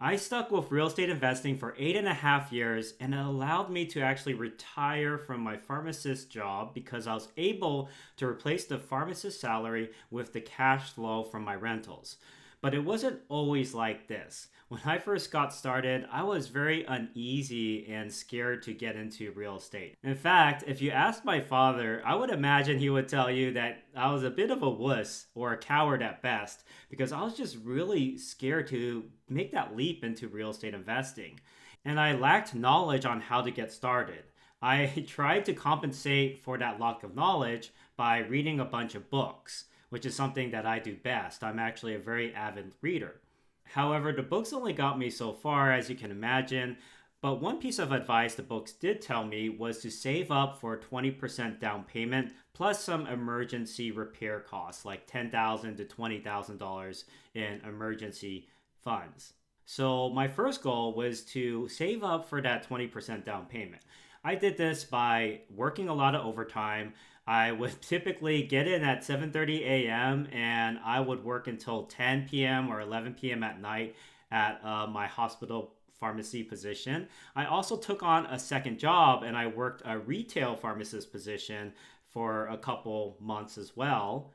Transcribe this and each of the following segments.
I stuck with real estate investing for 8.5 years, and it allowed me to actually retire from my pharmacist job because I was able to replace the pharmacist salary with the cash flow from my rentals. But it wasn't always like this. When I first got started, I was very uneasy and scared to get into real estate. In fact, if you asked my father, I would imagine he would tell you that I was a bit of a wuss or a coward at best because I was just really scared to make that leap into real estate investing. And I lacked knowledge on how to get started. I tried to compensate for that lack of knowledge by reading a bunch of books, which is something that I do best. I'm actually a very avid reader. However, the books only got me so far, as you can imagine. But one piece of advice the books did tell me was to save up for a 20% down payment plus some emergency repair costs, like $10,000 to $20,000 in emergency funds. So my first goal was to save up for that 20% down payment. I did this by working a lot of overtime. I would typically get in at 7:30 a.m. and I would work until 10 p.m. or 11 p.m. at night at my hospital pharmacy position. I also took on a second job and I worked a retail pharmacist position for a couple months as well.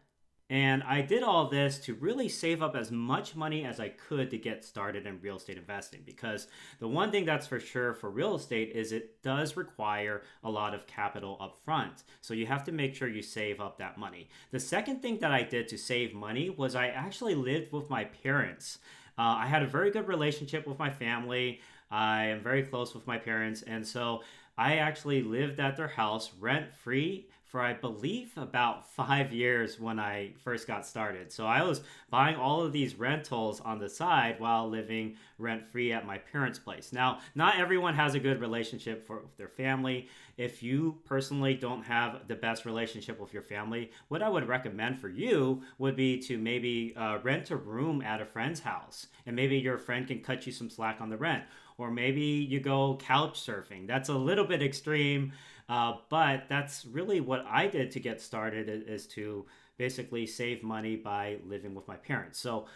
And I did all this to really save up as much money as I could to get started in real estate investing. Because the one thing that's for sure for real estate is it does require a lot of capital up front. So you have to make sure you save up that money. The second thing that I did to save money was I actually lived with my parents. I had a very good relationship with my family. I am very close with my parents. And so I actually lived at their house rent free for I believe about 5 years when I first got started. So I was buying all of these rentals on the side while living rent free at my parents' place. Now, not everyone has a good relationship with their family. If you personally don't have the best relationship with your family, what I would recommend for you would be to maybe rent a room at a friend's house, and maybe your friend can cut you some slack on the rent. Or maybe you go couch surfing. That's a little bit extreme, but that's really what I did to get started is to basically save money by living with my parents. So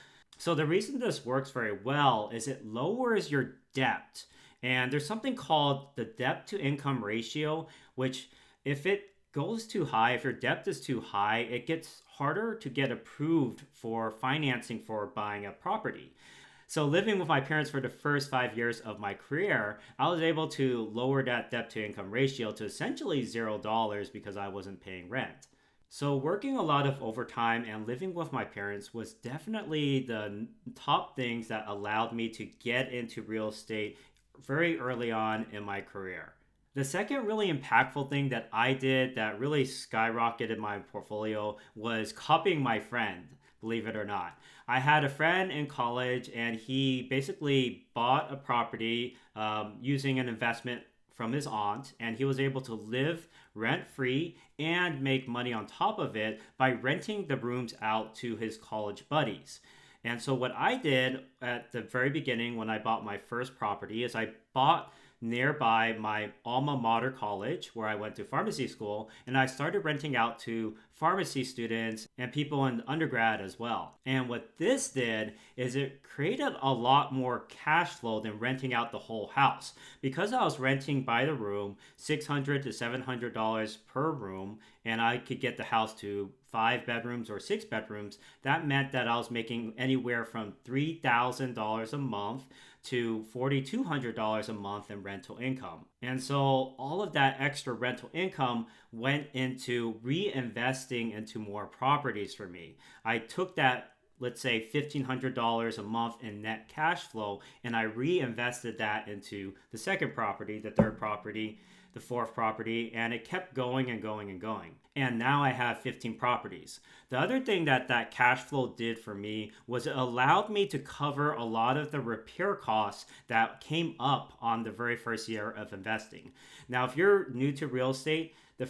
the reason this works very well is it lowers your debt. And there's something called the debt to income ratio, which if it goes too high, if your debt is too high, it gets harder to get approved for financing for buying a property. So living with my parents for the first 5 years of my career, I was able to lower that debt to income ratio to essentially $0 because I wasn't paying rent. So working a lot of overtime and living with my parents was definitely the top things that allowed me to get into real estate very early on in my career. The second really impactful thing that I did that really skyrocketed my portfolio was copying my friend, believe it or not. I had a friend in college and he basically bought a property using an investment from his aunt, and he was able to live rent free and make money on top of it by renting the rooms out to his college buddies. And so, what I did at the very beginning when I bought my first property is I bought nearby my alma mater college where I went to pharmacy school, and I started renting out to pharmacy students and people in undergrad as well. And what this did is it created a lot more cash flow than renting out the whole house. Because I was renting by the room, $600 to $700 per room, and I could get the house to 5 bedrooms or 6 bedrooms, that meant that I was making anywhere from $3,000 a month to $4,200 a month in rental income. And so all of that extra rental income went into reinvesting into more properties for me. I took that, let's say $1,500 a month in net cash flow, and I reinvested that into the second property, the third property, the fourth property, and it kept going and going and going. And now I have 15 properties. The other thing that that cash flow did for me was it allowed me to cover a lot of the repair costs that came up on the very first year of investing. Now, if you're new to real estate, the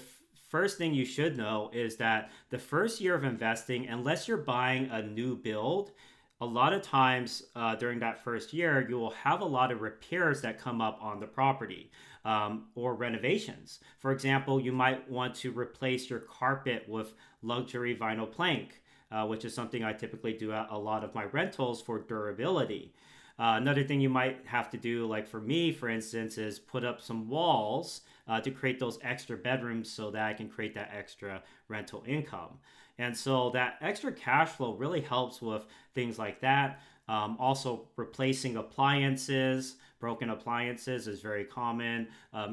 first thing you should know is that the first year of investing, unless you're buying a new build, a lot of times during that first year, you will have a lot of repairs that come up on the property or renovations. For example, you might want to replace your carpet with luxury vinyl plank, which is something I typically do at a lot of my rentals for durability. Another thing you might have to do, like for me, for instance, is put up some walls to create those extra bedrooms so that I can create that extra rental income. And so that extra cash flow really helps with things like that. Also, replacing appliances, broken appliances is very common.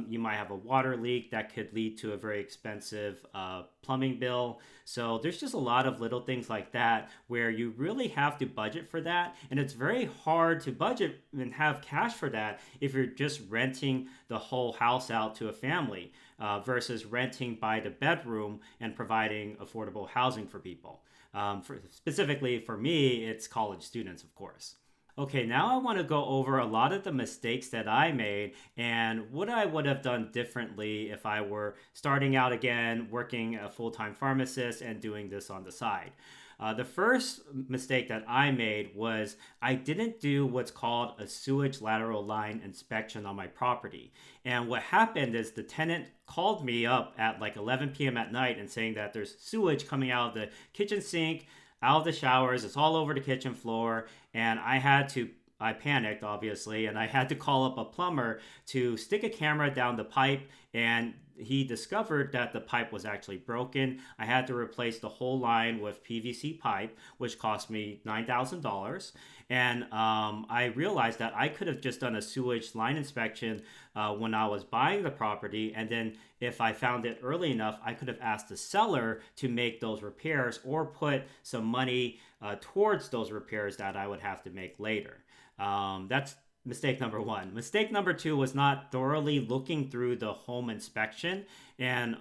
You might have a water leak that could lead to a very expensive plumbing bill. So there's just a lot of little things like that where you really have to budget for that. And it's very hard to budget and have cash for that if you're just renting the whole house out to a family versus renting by the bedroom and providing affordable housing for people. Specifically for me, it's college students, of course. Okay, now I want to go over a lot of the mistakes that I made and what I would have done differently if I were starting out again, working a full time pharmacist and doing this on the side. The first mistake that I made was I didn't do what's called a sewage lateral line inspection on my property. And what happened is the tenant called me up at like 11 p.m. at night and saying that there's sewage coming out of the kitchen sink, out of the showers, it's all over the kitchen floor. And I panicked, obviously, and I had to call up a plumber to stick a camera down the pipe, and he discovered that the pipe was actually broken. I had to replace the whole line with PVC pipe, which cost me $9,000. And I realized that I could have just done a sewage line inspection when I was buying the property. And then if I found it early enough, I could have asked the seller to make those repairs or put some money towards those repairs that I would have to make later. That's mistake number one. Mistake number two was not thoroughly looking through the home inspection and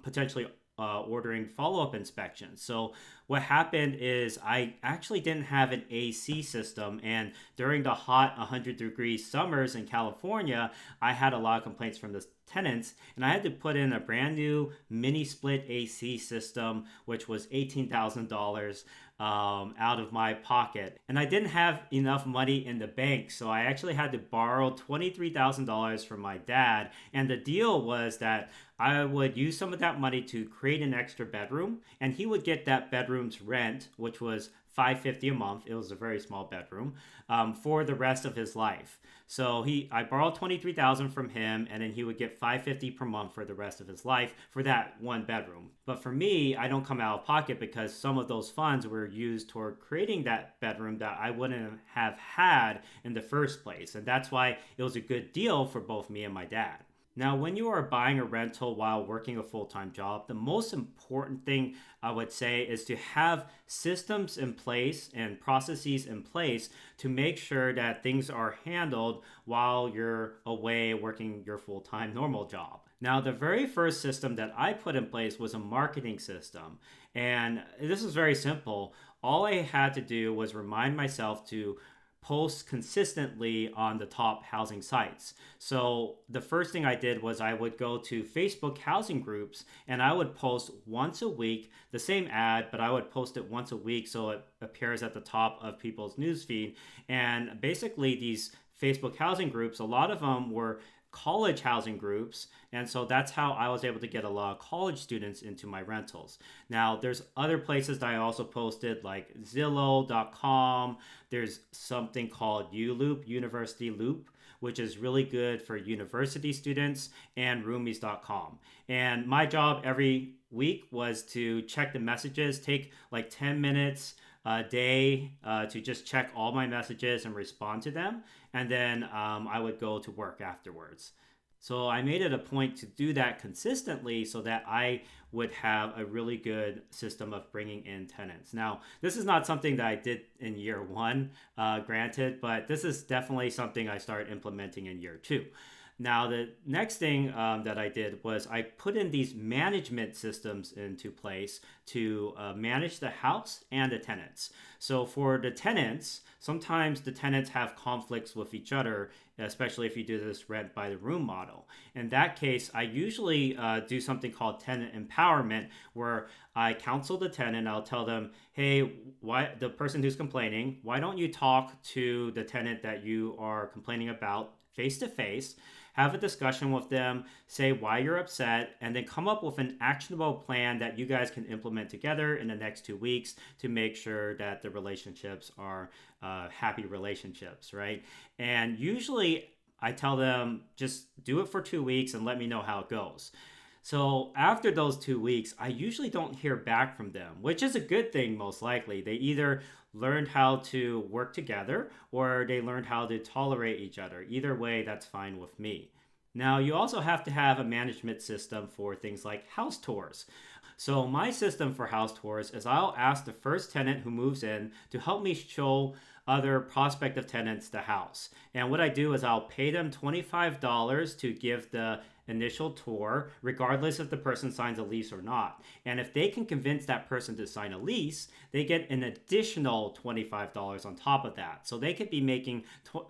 potentially ordering follow-up inspections. So what happened is I actually didn't have an AC system, and during the hot 100-degree summers in California, I had a lot of complaints from the tenants, and I had to put in a brand new mini split AC system, which was $18,000 out of my pocket. And I didn't have enough money in the bank, so I actually had to borrow $23,000 from my dad. And the deal was that I would use some of that money to create an extra bedroom, and he would get that bedroom's rent, which was $550 a month. It was a very small bedroom for the rest of his life. So I borrowed $23,000 from him, and then he would get $550 per month for the rest of his life for that one bedroom. But for me, I don't come out of pocket because some of those funds were used toward creating that bedroom that I wouldn't have had in the first place. And that's why it was a good deal for both me and my dad. Now, when you are buying a rental while working a full-time job, the most important thing I would say is to have systems in place and processes in place to make sure that things are handled while you're away working your full-time normal job. Now, the very first system that I put in place was a marketing system. And this is very simple. All I had to do was remind myself to post consistently on the top housing sites. So the first thing I did was I would go to Facebook housing groups and I would post once a week the same ad, but I would post it once a week so it appears at the top of people's newsfeed. And basically these Facebook housing groups, a lot of them were college housing groups, and so that's how I was able to get a lot of college students into my rentals. Now there's other places that I also posted like Zillow.com. There's something called ULoop, University Loop, which is really good for university students, and Roomies.com. And my job every week was to check the messages, take like 10 minutes a day to just check all my messages and respond to them. And then I would go to work afterwards. So I made it a point to do that consistently so that I would have a really good system of bringing in tenants. Now, this is not something that I did in year one, granted, but this is definitely something I started implementing in year two. Now, the next thing that I did was I put in these management systems into place to manage the house and the tenants. So for the tenants, sometimes the tenants have conflicts with each other, especially if you do this rent by the room model. In that case, I usually do something called tenant empowerment, where I counsel the tenant. I'll tell them, hey, the person who's complaining, why don't you talk to the tenant that you are complaining about face to face, have a discussion with them, say why you're upset, and then come up with an actionable plan that you guys can implement together in the next 2 weeks to make sure that the relationships are happy relationships, right? And usually I tell them just do it for 2 weeks and let me know how it goes. So after those 2 weeks, I usually don't hear back from them, which is a good thing, most likely. They either learned how to work together or they learned how to tolerate each other. Either way, that's fine with me. Now, you also have to have a management system for things like house tours. So, my system for house tours is I'll ask the first tenant who moves in to help me show other prospective tenants the house. And what I do is I'll pay them $25 to give the initial tour, regardless if the person signs a lease or not. And if they can convince that person to sign a lease, they get an additional $25 on top of that. So they could be making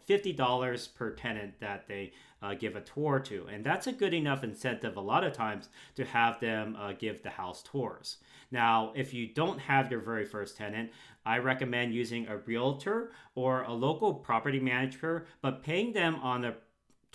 $50 per tenant that they give a tour to. And that's a good enough incentive a lot of times to have them give the house tours. Now, if you don't have your very first tenant, I recommend using a realtor or a local property manager, but paying them on a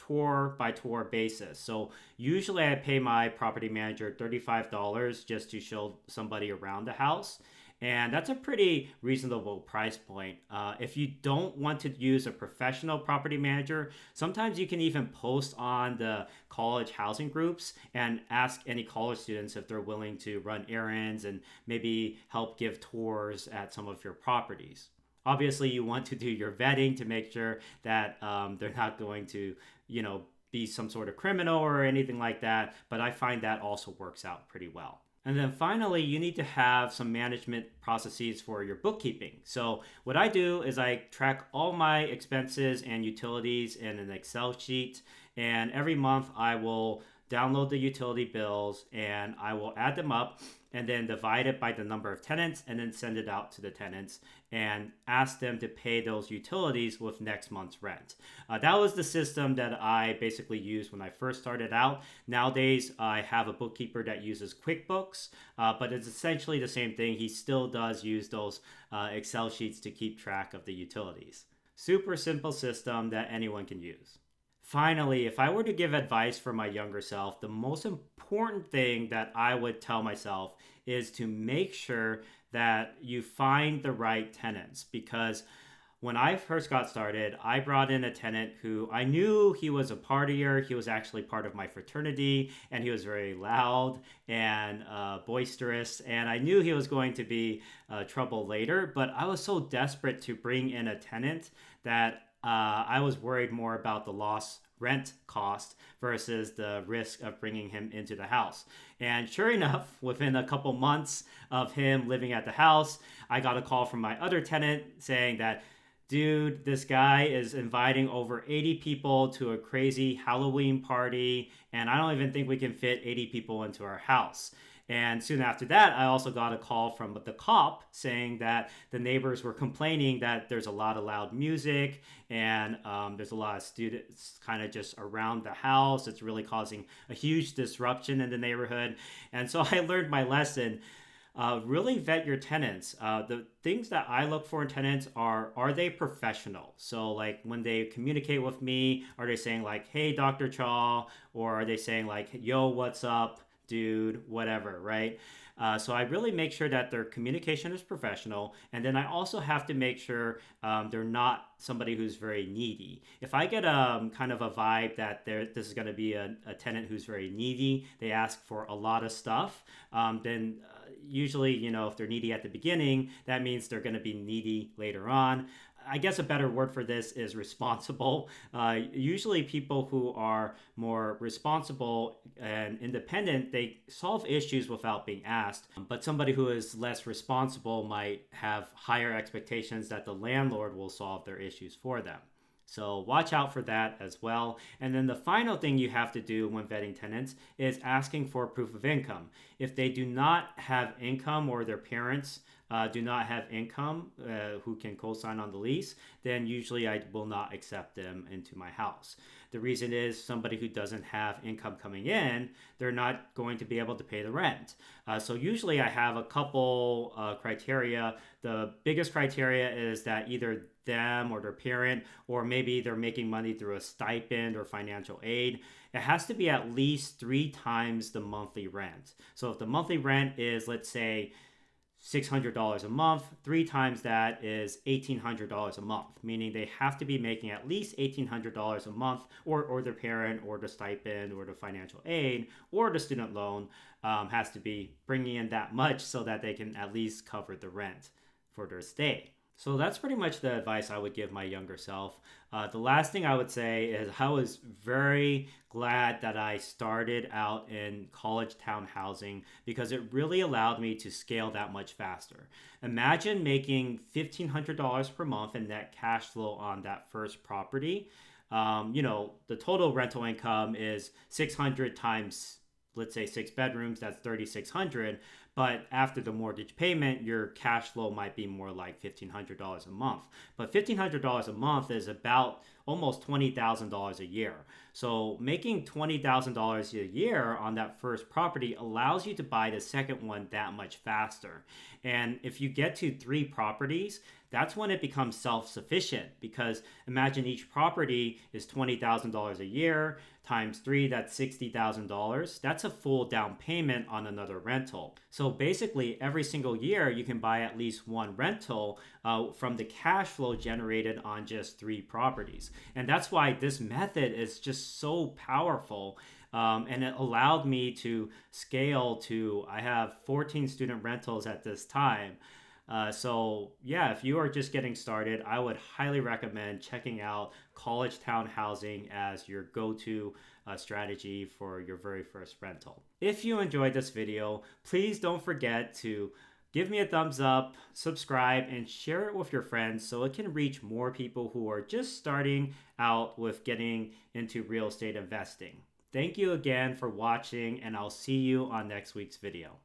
tour by tour basis. So usually I pay my property manager $35 just to show somebody around the house. And that's a pretty reasonable price point. If you don't want to use a professional property manager, sometimes you can even post on the college housing groups and ask any college students if they're willing to run errands and maybe help give tours at some of your properties. Obviously, you want to do your vetting to make sure that they're not going to, be some sort of criminal or anything like that. But I find that also works out pretty well. And then finally, you need to have some management processes for your bookkeeping. So what I do is I track all my expenses and utilities in an Excel sheet. And every month I will download the utility bills and I will add them up and then divide it by the number of tenants and then send it out to the tenants and ask them to pay those utilities with next month's rent. That was the system that I basically used when I first started out. Nowadays, I have a bookkeeper that uses QuickBooks, but it's essentially the same thing. He still does use those Excel sheets to keep track of the utilities. Super simple system that anyone can use. Finally, if I were to give advice for my younger self, the most important thing that I would tell myself is to make sure that you find the right tenants. Because when I first got started, I brought in a tenant who I knew he was a partier. He was actually part of my fraternity, and he was very loud and boisterous. And I knew he was going to be trouble later, but I was so desperate to bring in a tenant that I was worried more about the lost rent cost versus the risk of bringing him into the house. And sure enough, within a couple months of him living at the house, I got a call from my other tenant saying that, dude, this guy is inviting over 80 people to a crazy Halloween party, and I don't even think we can fit 80 people into our house. And soon after that, I also got a call from the cop saying that the neighbors were complaining that there's a lot of loud music and there's a lot of students kind of just around the house. It's really causing a huge disruption in the neighborhood. And so I learned my lesson. Really vet your tenants. The things that I look for in tenants are they professional? So like when they communicate with me, are they saying like, hey, Dr. Chaw, or are they saying like, yo, what's up, dude, whatever, right? So I really make sure that their communication is professional. And then I also have to make sure they're not somebody who's very needy. If I get kind of a vibe that this is going to be a tenant who's very needy, they ask for a lot of stuff, then usually, if they're needy at the beginning, that means they're going to be needy later on. I guess a better word for this is responsible. Usually people who are more responsible and independent, they solve issues without being asked. But somebody who is less responsible might have higher expectations that the landlord will solve their issues for them. So watch out for that as well. And then the final thing you have to do when vetting tenants is asking for proof of income. If they do not have income or their parents do not have income who can co-sign on the lease, then usually I will not accept them into my house. The reason is somebody who doesn't have income coming in, they're not going to be able to pay the rent. So usually I have a couple criteria. The biggest criteria is that either them or their parent, or maybe they're making money through a stipend or financial aid. It has to be at least 3 times the monthly rent. So if the monthly rent is, let's say, $600 a month. 3 times that is $1,800 a month, meaning they have to be making at least $1,800 a month, or their parent, or the stipend, or the financial aid, or the student loan has to be bringing in that much so that they can at least cover the rent for their stay. So that's pretty much the advice I would give my younger self. The last thing I would say is I was very glad that I started out in college town housing because it really allowed me to scale that much faster. Imagine making $1,500 per month in net cash flow on that first property. The total rental income is 600 times, let's say 6 bedrooms, that's 3,600. But after the mortgage payment, your cash flow might be more like $1,500 a month. But $1,500 a month is about almost $20,000 a year. So making $20,000 a year on that first property allows you to buy the second one that much faster. And if you get to 3 properties, that's when it becomes self-sufficient, because imagine each property is $20,000 a year times 3, that's $60,000. That's a full down payment on another rental. So basically every single year you can buy at least 1 rental from the cash flow generated on just 3 properties. And that's why this method is just so powerful. And it allowed me to scale to, I have 14 student rentals at this time. So yeah, if you are just getting started, I would highly recommend checking out college town housing as your go-to strategy for your very first rental. If you enjoyed this video, please don't forget to give me a thumbs up, subscribe, and share it with your friends so it can reach more people who are just starting out with getting into real estate investing. Thank you again for watching, and I'll see you on next week's video.